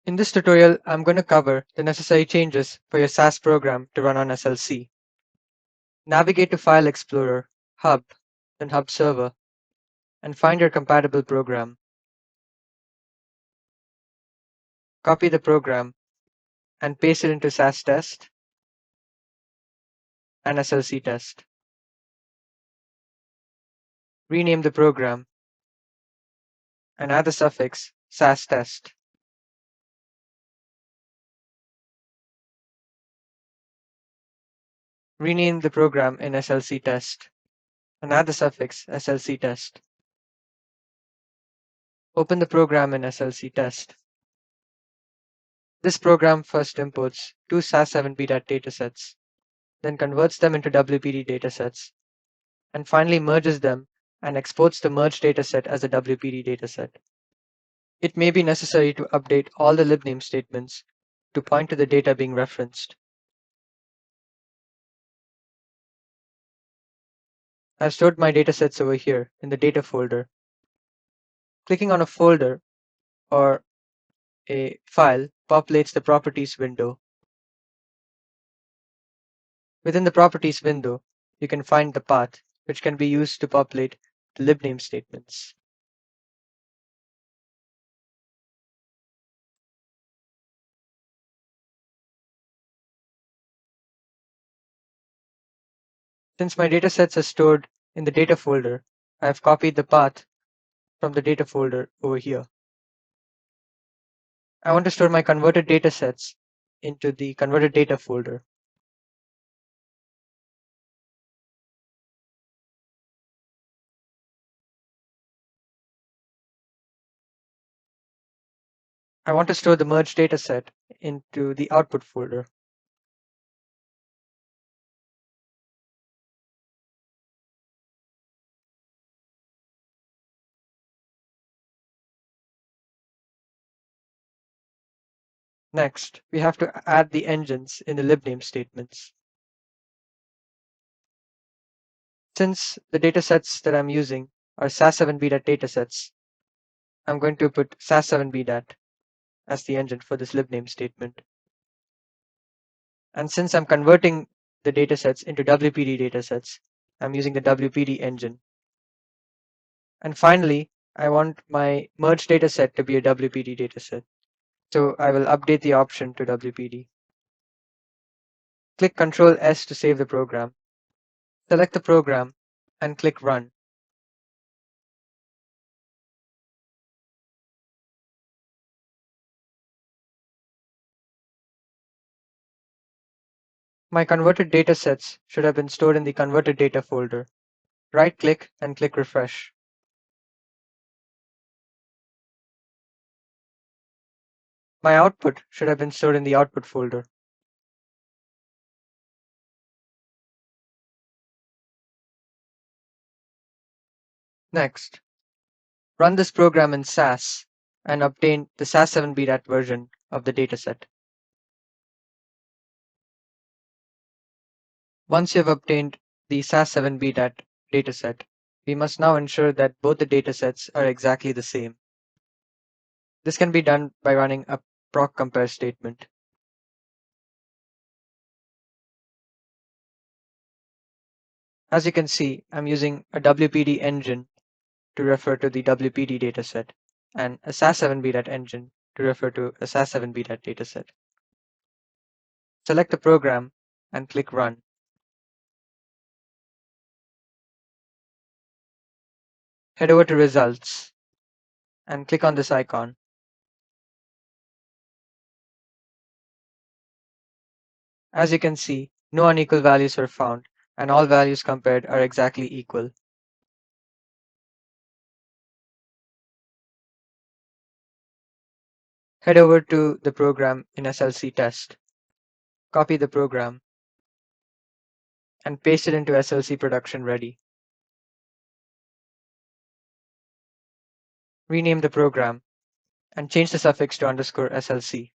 In this tutorial, I'm going to cover the necessary changes for your SAS program to run on SLC. Navigate to File Explorer, Hub, then Hub Server, and find your compatible program. Copy the program and paste it into SAS test and SLC test. Rename the program and add the suffix SAS test. Rename the program in SLC test and add the suffix SLC test. Open the program in SLC test. This program first imports two SAS7B datasets, then converts them into WPD datasets, and finally merges them and exports the merged dataset as a WPD dataset. It may be necessary to update all the libname statements to point to the data being referenced. I've stored my datasets over here in the data folder. Clicking on a folder or a file populates the properties window. Within the properties window, you can find the path, which can be used to populate the libname statements. Since my datasets are stored in the data folder, I have copied the path from the data folder over here. I want to store my converted datasets into the converted data folder. I want to store the merged dataset into the output folder. Next, we have to add the engines in the libname statements. Since the datasets that I'm using are SAS7B datasets, I'm going to put SAS7B as the engine for this libname statement. And since I'm converting the datasets into WPD datasets, I'm using the WPD engine. And finally, I want my merged dataset to be a WPD dataset. So I will update the option to WPD. Click Ctrl S to save the program. Select the program and click Run. My converted datasets should have been stored in the converted data folder. Right-click and click Refresh. My output should have been stored in the output folder. Next, run this program in SAS and obtain the SAS7B version of the dataset. Once you have obtained the SAS7B dataset, we must now ensure that both the datasets are exactly the same. This can be done by running a proc compare statement. As you can see, I'm using a WPD engine to refer to the WPD dataset and a SAS7B engine to refer to a SAS7B dataset. Select the program and click Run. Head over to Results and click on this icon. As you can see, no unequal values were found and all values compared are exactly equal. Head over to the program in SLC test. Copy the program and paste it into SLC production ready. Rename the program and change the suffix to _SLC.